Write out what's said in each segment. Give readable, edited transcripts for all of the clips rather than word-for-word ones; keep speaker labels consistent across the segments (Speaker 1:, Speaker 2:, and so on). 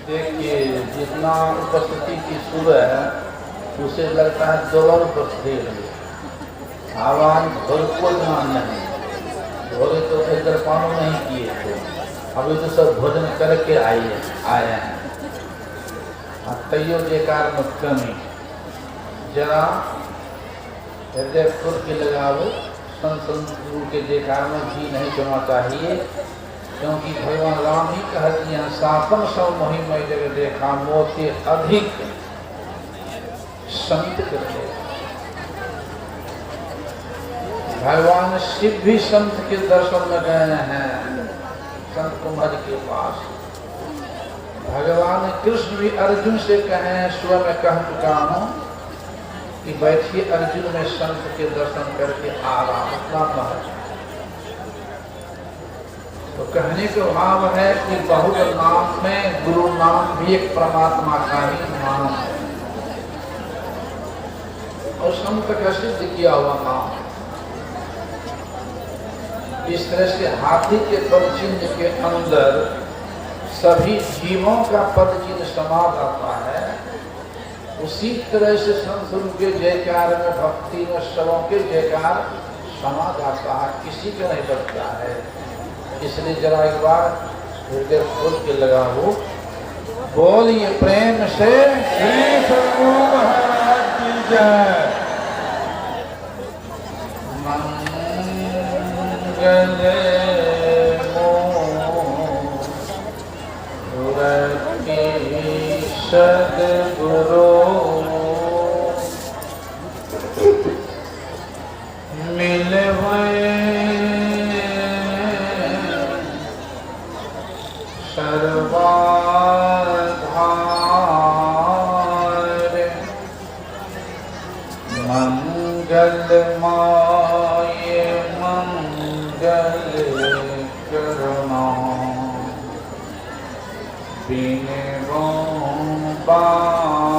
Speaker 1: देखिए, जितना उपस्थिति की सुबह है उसे लगता है दोबारा उपस्थिति हुई। आवाज भोजपुर नहीं, भोरे तो दर्पणों नहीं किए थे, अभी तो सब भोजन करके आए हैं। तैयो जेकार में कमी जरा हृदय खुद के लगाओ, संत गुरु के जेकार में भी नहीं करना चाहिए, क्योंकि भगवान राम ही कहते हैं सापन सौ महिमय जगह देखा मोते अधिक संत करते। भगवान शिव भी संत के दर्शन में गए हैं, संत कुमार के पास। भगवान कृष्ण भी अर्जुन से कहे, स्वयं में कह चुका हूं कि बैठिए अर्जुन में संत के दर्शन करके आ रहा अपना। तो कहने का भाव है कि बहुत नाम में गुरु नाम भी एक परमात्मा का ही नाम है और संत का सिद्ध किया हुआ नाम। इस तरह से हाथी के पद चिन्ह के अंदर सभी जीवों का पद चिन्ह समा जाता है, उसी तरह से संत के जयकार में भक्ति में सबों के जयकार समा जाता है, किसी का नहीं बचता है। इसलिए जरा एक बार हृदय खोल के लगा हो, बोलिए प्रेम से श्री सद्गुरु महाराज की जय। मंगल मूर्ति सद्गुरु मिलवे सर्वाधार मंगलमय मंगल करुणा बिनवो बारंबार।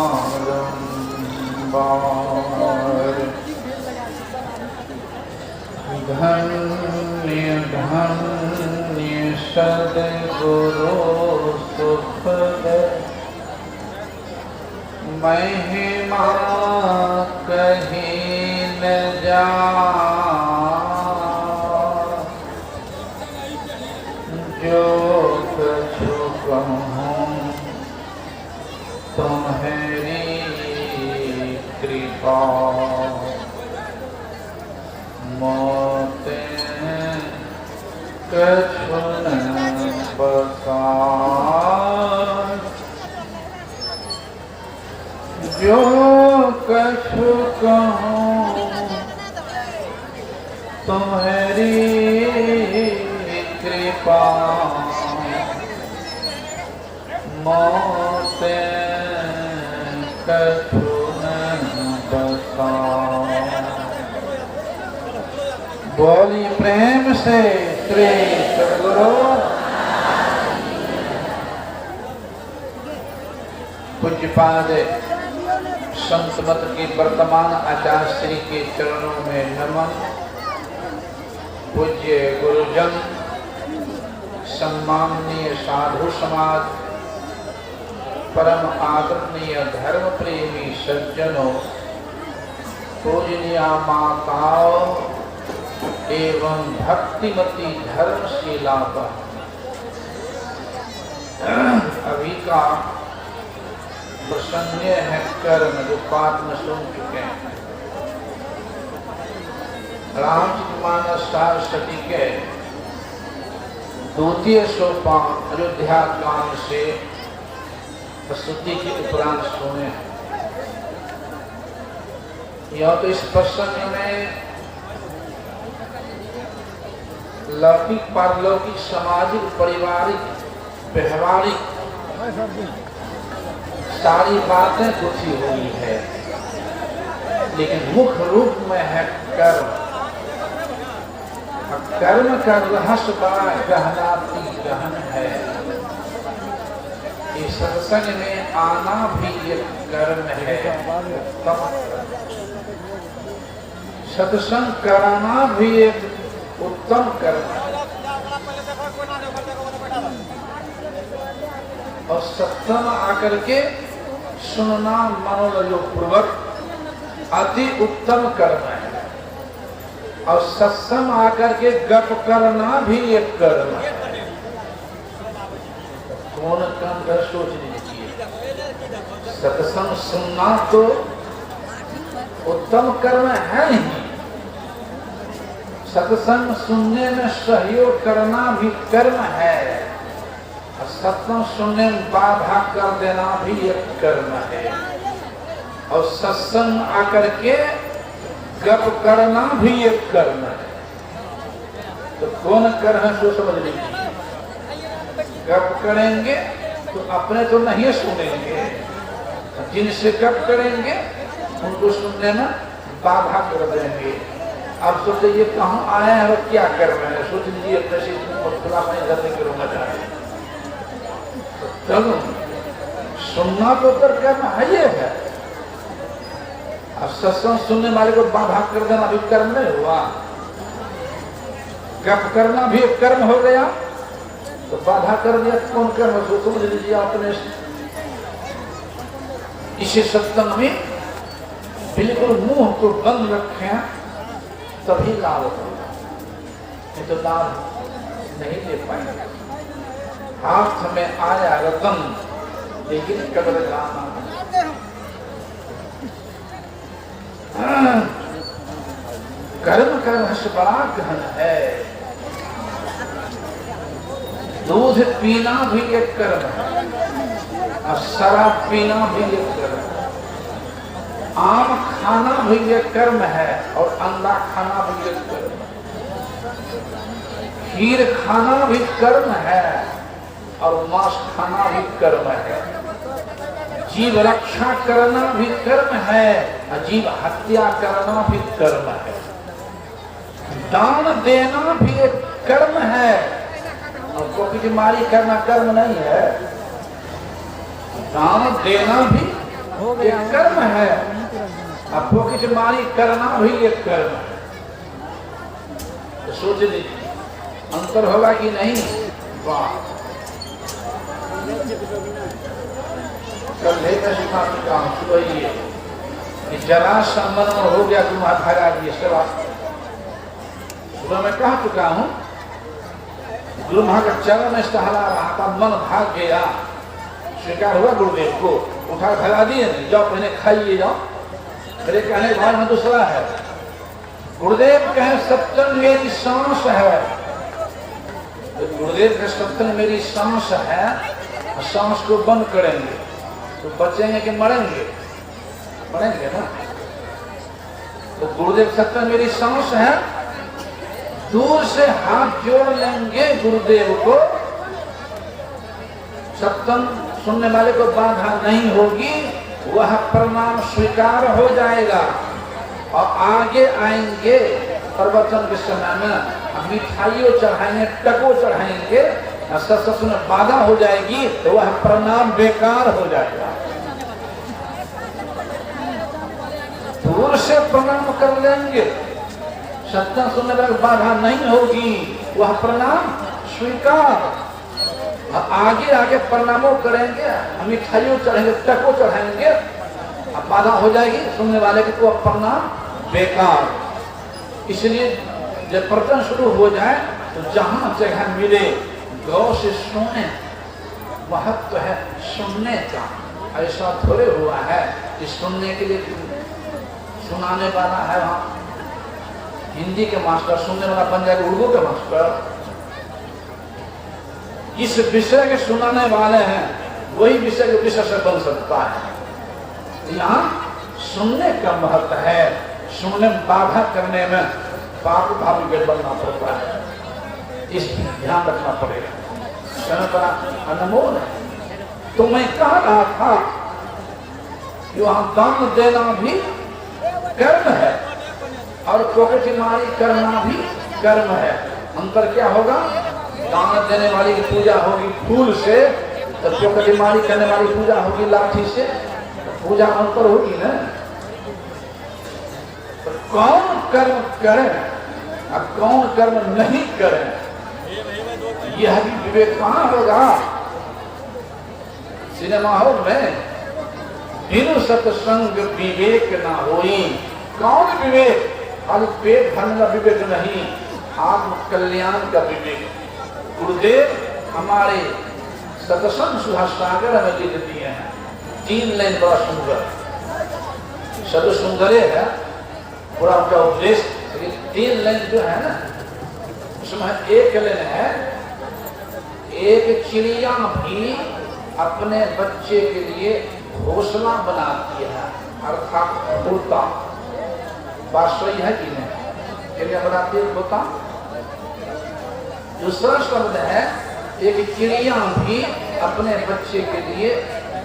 Speaker 1: धन्य धन्य सद्गुरु सुखद महिमा कहीं न जा, जो कछु कहूँ तुम्हारी कृपा, मोते कछु न बसार, जो कछु कहूँ तुम्हारी कृपा, मोते कछु न बसार। बोलिए प्रेम से श्री सद्गुरु। पूज्यपाद संत मत के वर्तमान आचार्य श्री के चरणों में नमन। पूज्य गुरुजन, सम्माननीय साधु समाज, परम आदरणीय धर्म प्रेमी सज्जनों, पूजनीय माताओं एवं भक्तिमती धर्मशीला पर अभी का प्रसंग है कर्म, जो पाठ में सुन चुके हैं। रामचरितमानस सरस्वती के द्वितीय सोपान अयोध्या कांड से प्रस्तुति के उपरांत सुने। यह तो इस प्रसंग में लौकिक पारलौकिक सामाजिक पारिवारिक व्यवहारिक सारी बातें गुथी हुई है, लेकिन मुख्य रूप में है कर्म। कर्म का रहस्य बड़ा गहनाती गहन है। इस सत्संग में आना भी एक कर्म है, सत्संग कराना भी एक उत्तम कर्म है। और सत्संग आकर के सुनना मनोयोग पूर्वक अति उत्तम कर्म है। और सत्संग आकर के गप करना भी एक कर्म है। कौन काम कर सोच लीजिए। सत्संग सुनना तो उत्तम कर्म है ही, सत्संग सुनने में सहयोग करना भी कर्म है, और सत्संग सुनने में बाधा कर देना भी एक कर्म है। और सत्संग आकर के गप करना भी एक कर्म है। तो कौन कर्म है सो समझ लीजिए। गप करेंगे तो अपने तो नहीं सुनेंगे, जिनसे गप करेंगे उनको सुनने में बाधा कर देंगे। अब सोचे ये कहाँ आए हैं और क्या कर रहे हैं, सोच लीजिए खुला नहीं करने के रूम में। चलो सुनना तो उत्तर कर्म है ये है। अब सत्संग सुनने वाले को बाधा कर देना भी कर्म नहीं हुआ, गप करना भी एक कर्म हो गया। तो बाधा कर दिया कौन कर्म, सो समझ लीजिए आपने। इसी सत्संग में बिल्कुल मुंह को बंद रखें तभी लाभ होगा, नहीं तो लाभ नहीं ले पाएंगे। हाथ में आया रतन लेकिन कदर लाना। कर्म का रहस्य बड़ा गहन है। दूध पीना भी एक कर्म है, और शराब पीना भी एक कर्म है। आम खाना भी एक कर्म है, और अंडा खाना भी एक कर्म है। खीर खाना भी कर्म है, और मांस खाना भी कर्म है। जीव रक्षा करना भी कर्म है, और जीव हत्या करना भी कर्म है। दान देना भी एक कर्म है, और कोकीमारी करना कर्म नहीं है। दान देना भी एक कर्म है, और कोकीमारी करना भी एक कर्म है। तो सोच लीजिए अंतर होगा कि नहीं। वाह, कल लेकर सिखा चुका हूँ सुबह जरा संबंध हो गया तुम्हारा भगा दिए सेवा। सुबह मैं कह चुका हूँ गुरु महा का चरण में टहला रहा था, मन भाग गया, स्वीकार हुआ गुरुदेव को, उठा भगा दिए, नहीं जाओ पहले खाइए जाओ। मेरे कहने भाई में दूसरा है। गुरुदेव कहे सत्संग मेरी सांस है। गुरुदेव के सत्संग मेरी सांस है, सांस को बंद करेंगे तो बचेंगे कि मरेंगे? मरेंगे ना। तो गुरुदेव सत्संग मेरी सांस है, दूर से हाथ जोड़ लेंगे गुरुदेव को, सत्संग सुनने वाले को बाधा नहीं होगी, वह प्रणाम स्वीकार हो जाएगा। और आगे आएंगे प्रवचन के समय में मिठाइयों चढ़ाएंगे, टको चढ़ाएंगे, सत्संग में बाधा हो जाएगी तो वह प्रणाम बेकार हो जाएगा। दूर से प्रणाम कर लेंगे, सत्संग सुनने में बाधा नहीं होगी, वह प्रणाम स्वीकार। आगे आगे प्रणामों करेंगे, मिठाइयों चढ़ेंगे, टको चढ़ाएंगे, अब बाधा हो जाएगी सुनने वाले की तो प्रणाम बेकार। इसलिए जब प्रवचन शुरू हो जाए तो जहां जगह मिले गौर से सुने। महत्व है सुनने का। ऐसा थोड़े हुआ है कि सुनने के लिए सुनाने वाला है वहां हिंदी के मास्टर, सुनने वाला बन जाएगा उर्दू के मास्टर। इस विषय के सुनाने वाले हैं, वही विषय के विषय से बन सकता है। यहाँ सुनने का महत्व है। सुनने में बाधा करने में पाप भावी बनना पड़ता है, इस ध्यान रखना पड़ेगा। समय बड़ा अनमोल है। तो मैं कह रहा था कि वहां दान देना भी कर्म है, और कोकीमारी करना भी कर्म है। अंतर क्या होगा? दान देने वाली की पूजा होगी फूल से, तो कोकीमारी करने वाली पूजा होगी लाठी से, तो पूजा अंतर होगी ना। तो कौन कर्म करें और कौन कर्म नहीं करें, यह भी विवेक कहाँ होगा? सिनेमा हॉल में बिनु सत्संग विवेक ना होई। कौन विवेक? खाली पेट भरने का विवेक नहीं, आत्म कल्याण का विवेक। गुरुदेव हमारे सत्संग सुधा सागर हमें लिख दिए हैं, 3 लाइन बड़ा सुंदर, शब्द सुंदर है पूरा उनका उपदेश। 3 लाइन जो है ना, उसमें एक लाइन है, एक चिड़िया भी अपने बच्चे के लिए घोंसला बनाती है, अर्थात तोता। बात सही है कि नहीं? चिड़िया बनाती है तोता। दूसरा शब्द है, एक चिड़िया भी अपने बच्चे के लिए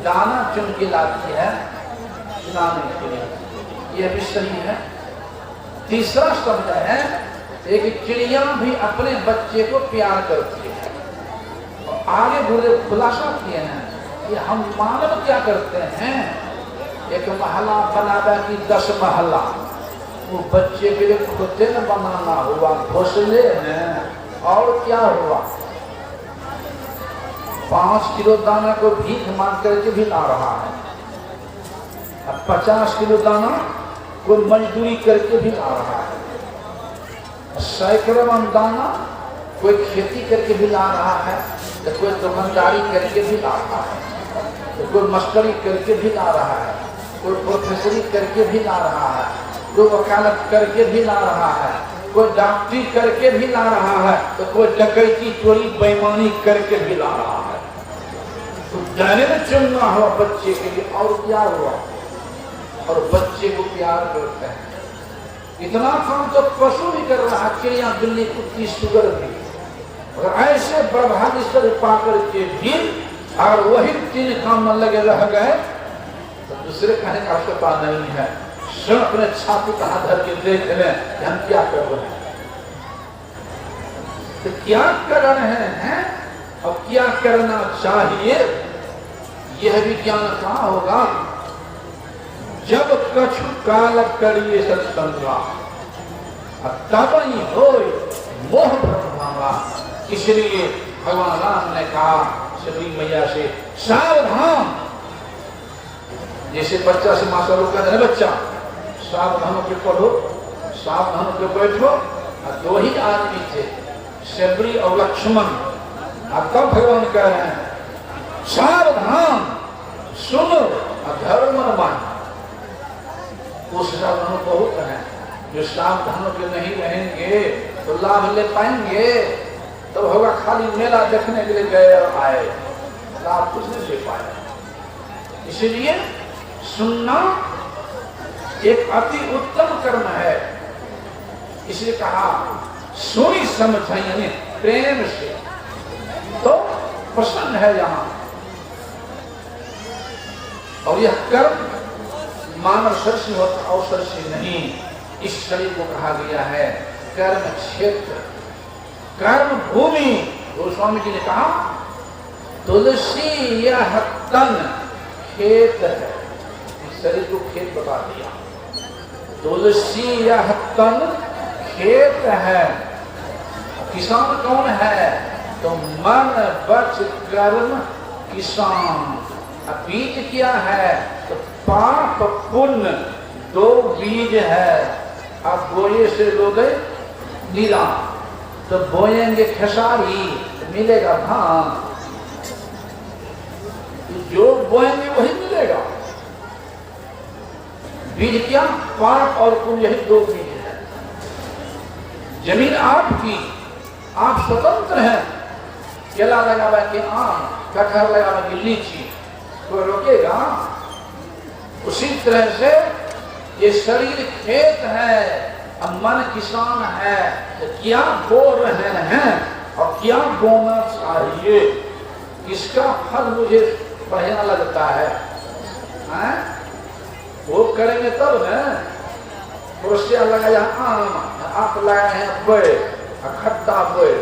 Speaker 1: दाना चुन के लाती है खिलाने के लिए, यह भी सही है। तीसरा शब्द है, एक चिड़िया भी अपने बच्चे को प्यार करती है। और आगे गुरुदेव खुलासा किए हैं कि हम मानव क्या करते हैं, एक महला बनावे की 10 महला, वो बच्चे के लिए खुद न बनाना हुआ, घोंसले में और क्या हुआ, 5 किलो दाना को भीख मांग करके भी ला रहा है, अब 50 किलो दाना कोई मजदूरी करके भी ला रहा है, सैकड़ों मन दाना कोई खेती करके भी ला रहा है, तो कोई दुकानदारी करके भी ला रहा है, तो कोई मस्टरी करके भी ला रहा है, कोई प्रोफेसरी करके भी ला रहा है, कोई वकालत करके भी ला रहा है, कोई डॉक्टरी करके भी ला रहा है, तो कोई डकैती चोरी बेईमानी करके भी ला रहा है। तो जाने में चुनना हुआ बच्चे के लिए, और क्या हुआ, और बच्चे को प्यार करते हैं। इतना काम तो पशु भी कर रहा है, चिड़िया बिल्ली कुत्ती सुगर भी, और ऐसे प्रभावित पा करके भी अगर वही 3 काम में लगे रह गए तो दूसरे खाने का आवश्यकता नहीं है। स्वयं अपने छाती का हाथ धर के देख लें कि हम क्या कर रहे हैं, तो क्या कर रहे हैं और क्या करना चाहिए, यह भी ज्ञान कहाँ होगा? जब कछु काल करिए सत्संगा तब ही हो मोह भ्रमभांगा। इसलिए भगवान राम ने कहा श्री मैया से, सावधान, जैसे बच्चा से मास्टर लोग कहते हैं, बच्चा सावधान होकर पढ़ो, सावधान होकर बैठो। 2 ही आदमी थे, शबरी और लक्ष्मण, अब तब भगवान कह रहे हैं सावधान सुनो धर्म मान। वो सावधान बहुत है, जो सावधान के नहीं रहेंगे तो लाभ ले पाएंगे, तो होगा खाली मेला देखने के लिए गए और आए, लाभ कुछ नहीं ले पाए। इसलिए सुनना एक अति उत्तम कर्म है, इसलिए कहा सुनी समझ, यानी प्रेम से, तो प्रसन्न है यहाँ। और यह कर्म मानव शरीर से होता, अवसर से नहीं। इस शरीर को कहा गया है कर्म क्षेत्र, कर्म भूमि। गोस्वामी जी ने कहा तुलसी यह तन खेत है, इस शरीर को खेत बता दिया। तुलसी यह तन खेत है। किसान कौन है? तो मन वच कर्म किसान। अब बीज क्या है? तो पाप पुण्य 2 बीज है। अब बोए से लोग नीला, तो बोएंगे खेसारी तो मिलेगा धान, जो बोएंगे वही मिलेगा। बीज क्या? पाप और पुण्य, यही 2 बीज है। जमीन आपकी, आप स्वतंत्र हैं। केला लगावे के आम, कटहर लगावे की लीची, कोई रोकेगा? उसी तरह से ये शरीर खेत है, अब मन किसान है, तो क्या बो रहे हैं और क्या बोना चाहिए, किसका फल मुझे बढ़िया लगता है, वो करेंगे तब न। क्रोशिया लगाया आम, आप लगाए हैं पेड़, खट्टा पेड़,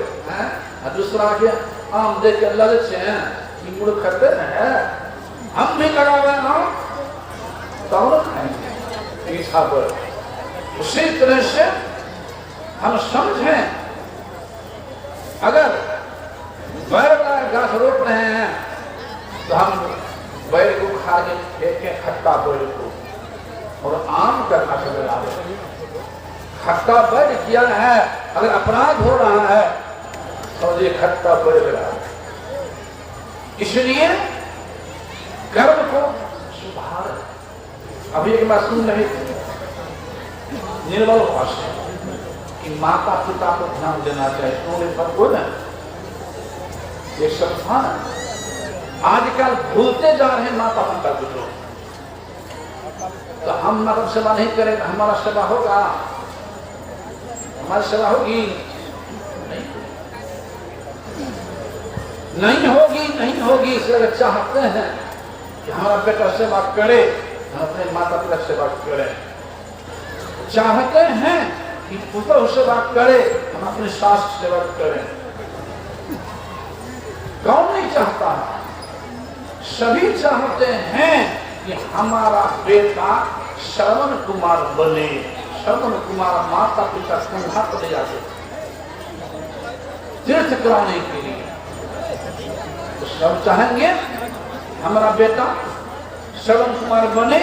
Speaker 1: दूसरा के आम देख के ललच हैं कि मुड़ खट्टे हैं, हम भी लगावे आम तब खाएंगे मीठा पेड़। उसी तरह से हम समझें, अगर बैर का घास रोप रहे हैं तो हम उखाड़ के फेंके खट्टा बोल को और आम करना चले आ रहे। खट्टा बैठ किया है, अगर अपराध हो रहा है तो ये खट्टा बैठ रहा है। इसलिए कर्म को सुधार। अभी एक बात सुन रही थी निर्मल भाषा कि माता पिता को ध्यान देना चाहिए। उन्होंने पर को ना ये सब था। आजकल भूलते जा रहे हैं माता पिता को लोग। तो हम मतलब सेवा नहीं करें, हमारा सेवा होगा, हमारी सेवा होगी नहीं होगी, नहीं होगी। इसलिए चाहते हैं कि हमारा बेटा सेवा करे, हम अपने माता पिता सेवा करें। चाहते हैं कि पुत्र सेवा करे, हम अपने सास सेवा करें। कौन नहीं चाहता है? सभी चाहते हैं कि हमारा बेटा श्रवण कुमार बने। श्रवण कुमार माता पिता कंधा पर ले जाते तीर्थ कराने के लिए। तो सब चाहेंगे हमारा बेटा श्रवण कुमार बने।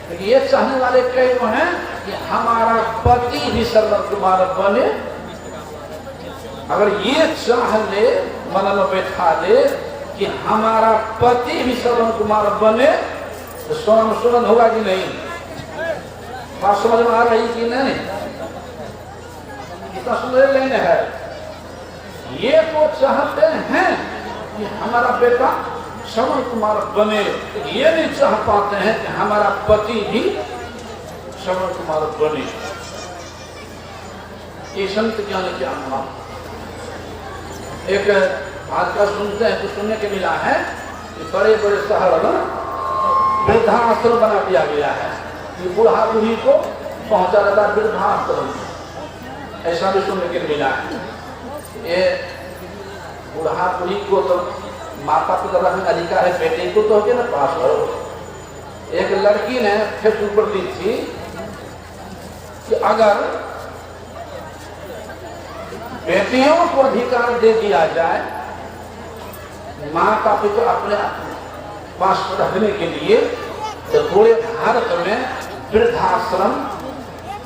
Speaker 1: तो ये चाहने वाले कई वो हैं कि हमारा पति भी श्रवण कुमार बने। अगर ये चाह ले, मन में बैठा ले कि हमारा पति भी श्रवण कुमार बने, तो स्वर्ण होगा कि नहीं? बात समझ में आ रही कि नहीं? कितना सुंदर लेने है। ये तो चाहते हैं कि हमारा बेटा श्रवण कुमार बने, ये नहीं चाह पाते हैं कि हमारा पति भी श्रवण कुमार बने। ये संत ज्ञान क्या नाम। एक आजकल सुनते हैं तो सुनने के मिला है कि बड़े बड़े शहर में वृद्धाश्रम बना दिया गया है कि बूढ़ा बूढ़ी को पहुंचा रहता है वृद्धाश्रम। ऐसा भी सुनने के मिला है। ये बूढ़ा बूढ़ी को तो माता पिता रखने का अधिकार है, बेटे को तो होके ना पास हो। एक लड़की ने फेसबुक पर दी थी कि अगर बेटियों को अधिकार दे दिया जाए माता पिता अपने पास रखने के लिए, तो पूरे भारत में वृद्धाश्रम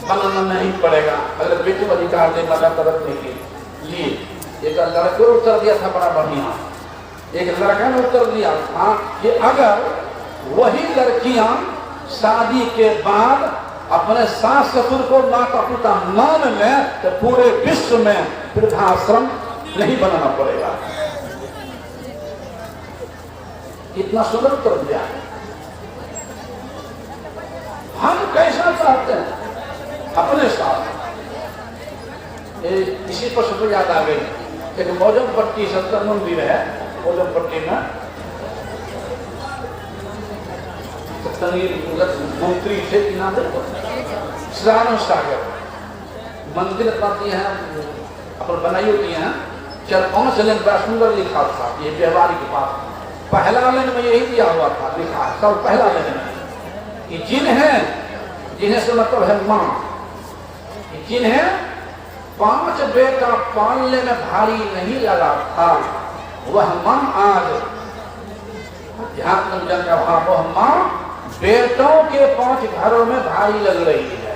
Speaker 1: बनाना नहीं पड़ेगा। अगर बेटी को अधिकार दे माता पिता रखने के लिए। एक लड़के को उत्तर दिया था बड़ा बढ़िया। एक लड़का ने उत्तर दिया था कि अगर वही लड़कियां शादी के बाद अपने सास ससुर को माता पिता मान लें तो पूरे विश्व में वृद्धाश्रम नहीं बनाना पड़ेगा। इतना सुंदर उत्तर दिया। हम कैसा चाहते हैं अपने साथ। इसी पर सब याद आ गई। एक मौजमपट्टी संतर मंदिर है, मौजमपट्टी में मंत्री से नाम श्रावण सागर मंदिर बनाती हैं, अपन बनाई होती हैं। 4-5 लाइन बड़ा सुंदर लिखा था ये व्यवहारी के पास। पहला लाइन में यही दिया हुआ था, लिखा सब पहला लाइन में कि जिन्हें से मतलब है माँ, जिन्हें 5 बेटा पालने में भारी नहीं लगा था, वह माँ आज ध्यान जन का भाव, वह माँ बेटों के 5 घरों में भारी लग रही है।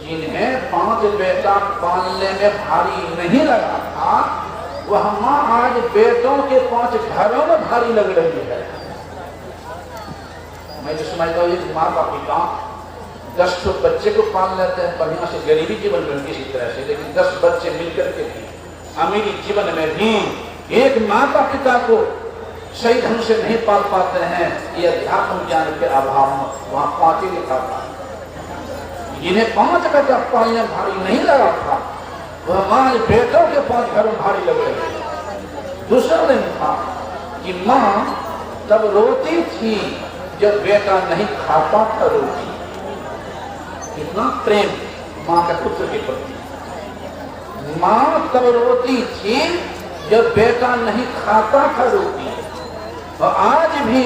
Speaker 1: जिन्हें 5 बेटा पालने में भारी नहीं लगा था, वह माँ आज बेटों के 5 घरों में भारी लग रही है। मैं जो समझता हूँ ये माँ का पिता 10 बच्चे को पाल लेते हैं बढ़िया से, गरीबी जीवन में किसी तरह से, लेकिन 10 बच्चे मिलकर के भी अमीरी जीवन में भी एक माता पिता को सही ढंग से नहीं पाल पाते हैं। ये अध्यात्म ज्ञान के अभाव में वहां 5 ही लिखा था। जिन्हें 5 बेटा पालने भारी नहीं लगा था, वह माँ बेटों के 5 घरों भारी लग रहे। दूसरा दिन था कि माँ तब रोती थी जब बेटा नहीं खाता था रोटी। कितना प्रेम माँ के पुत्र के प्रति। माँ तब रोती थी जब बेटा नहीं खाता था रोटी, और आज भी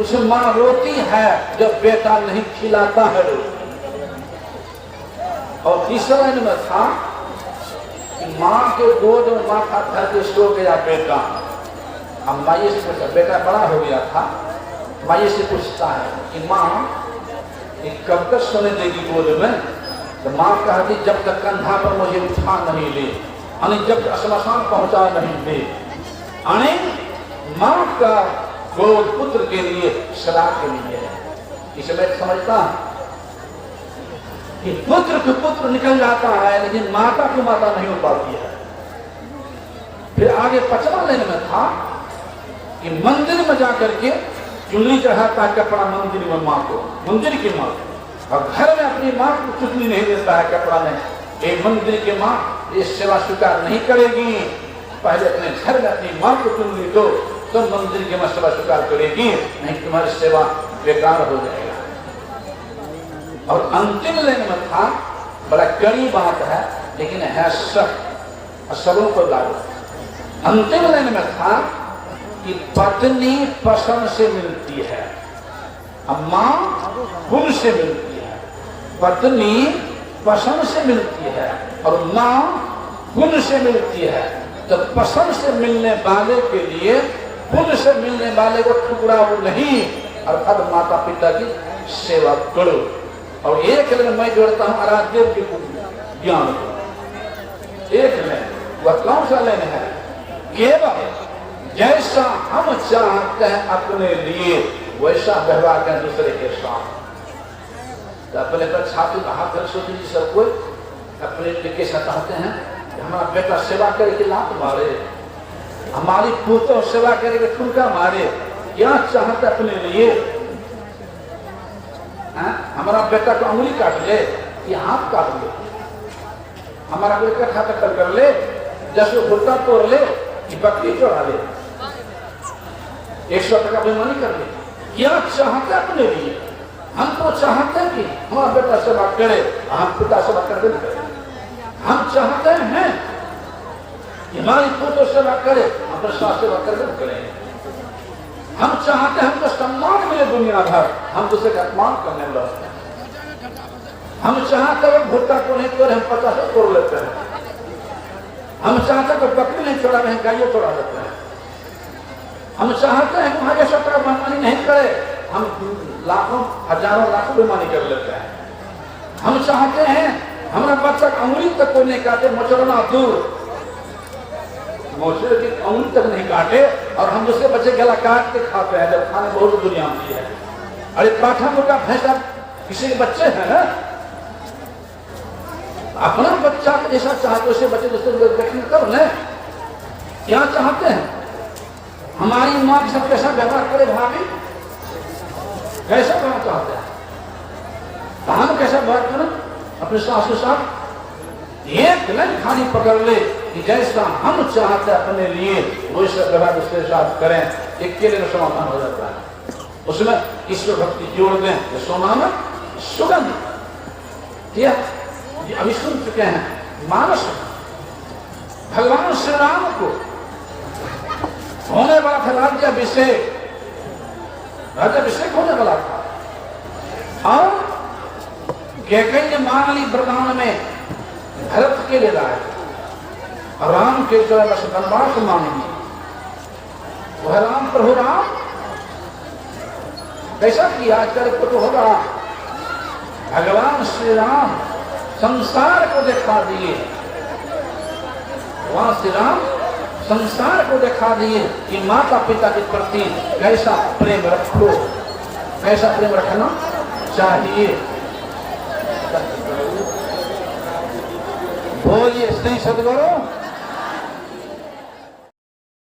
Speaker 1: उस माँ रोती है जब बेटा नहीं खिलाता है रोटी। और तीसरा दिन में था कि माँ के गोद में माथा धर के सो गया बेटा। अब माँ से बेटा बड़ा हो गया था, माँ से पूछता है कि माँ एक कब तक सोने देगी गोद में? तो माँ कहती जब तक कंधा पर मुझे उठा नहीं ले, यानी जब तक श्मशान पहुंचा नहीं दे। यानी माँ का गोद पुत्र के लिए सदा के लिए है। इसमें समझता कि पुत्र को पुत्र निकल जाता है लेकिन माता की माता नहीं हो पाती है। फिर आगे 5वां लाइन में था कि मंदिर में जाकर के चुनरी चढ़ाता है कपड़ा मंदिर में माँ को, मंदिर की माँ को, और घर में अपनी माँ को चुनरी नहीं देता है कपड़ा नहीं। एक मंदिर की माँ ये सेवा स्वीकार नहीं करेगी, पहले अपने घर में अपनी माँ को चुनरी दो तो मंदिर की माँ सेवा स्वीकार करेगी, नहीं तुम्हारी सेवा बेकार हो जाएगा। और अंतिम लाइन में था, बड़ा कड़ी बात है लेकिन है सच, सबों को लागू। अंतिम लाइन में था कि पत्नी पसंद से मिलती है, माँ गुण से मिलती है। पत्नी पसंद से मिलती है और माँ गुण से मिलती है। तो पसंद से मिलने वाले के लिए गुण से मिलने वाले को ठुकराओ नहीं, अर्थात माता पिता की सेवा करो। और एक लेन मैं जोड़ता हूँ आराध्य के ज्ञान को। एक लेन वह कौन सा लेन है? केवल जैसा हम चाहते हैं अपने लिए वैसा व्यवहार करें दूसरे के साथ। तो अपने पर छात्र हाथ सरस्वती जी सब कोई अपने लिए चाहते हैं कि हमारा बेटा सेवा करे कि लात मारे, हमारी पुत्र सेवा करे कि ठुमका मारे, क्या चाहते अपने लिए? हमारा बेटा को उंगली काट ले या हाथ काट ले, हमारा कोई कट्ठा कट्टर कर ले, 10 घुट्टा तोड़ ले कि बकरी चढ़ा ले, 100 टका बेईमानी कर ले, क्या चाहते अपने लिए? हम तो चाहते हैं कि हमारा बेटा सेवा करे, हम पिता सेवा करते नहीं करें। हम चाहते हैं कि हमारी पुत्र सेवा करे, हम प्रसाद सेवा करते नहीं करें। हम चाहते हैं हमको सम्मान मिले दुनिया भर, हम दूसरे का अपमान करने लगते हैं। हम चाहते हैं भुट्टा को नहीं तोड़े, हम 50 तोड़ लेते हैं। हम चाहते हैं कि बकरी नहीं छोड़ा, हम गाइयों छोड़ा देते हैं। हम चाहते हैं कि हमारे 100 टका बेईमानी नहीं करे, हम लाखों हजारों लाखों बेईमानी कर लेते हैं। हम चाहते हैं हमारा बच्चा उंगली तक कोई नहीं काटे, मोचड़ना दूर, मोचड़े की उंगली तक नहीं काटे, और हम दूसरे बच्चे गला काट के खाते हैं जब खाने बहुत दुनिया में है। अरे पाठा मुर्गा भैंसा किसी के बच्चे हैं ना, अपना बच्चा जैसा चाहते उसे बच्चे दूसरे देखने करो ना। क्या चाहते हैं? हमारी माँ के साथ कैसा व्यवहार करे भाभी, कैसा करना चाहते हैं? हम कैसा व्यवहार करें अपने सास के साथ? एक लाइन खाली पकड़ ले कि जैसा हम चाहते अपने लिए वैसा व्यवहार उसके साथ करें, एक के लिए समाधान हो जाता है। उसमें ईश्वर भक्ति जोड़ दें तो सोना में सुगंध। क्या अभी सुन चुके हैं मानस भगवान श्री राम को होने वाला था राज्याभिषेक, राज्याभिषेक होने वाला था, और कैकेयी ने मान ली वरदान में भरत के लिए लाए, राम के जो है बस वनवास मांगेंगे। वह राम प्रभु राम कैसा किया आजकल तो होगा, भगवान श्री राम संसार को दिखा दिए, भगवान श्री राम संसार को दिखा दिए कि माता पिता के प्रति कैसा प्रेम रखो, कैसा प्रेम रखना चाहिए। बोलिए श्री सद्गुरु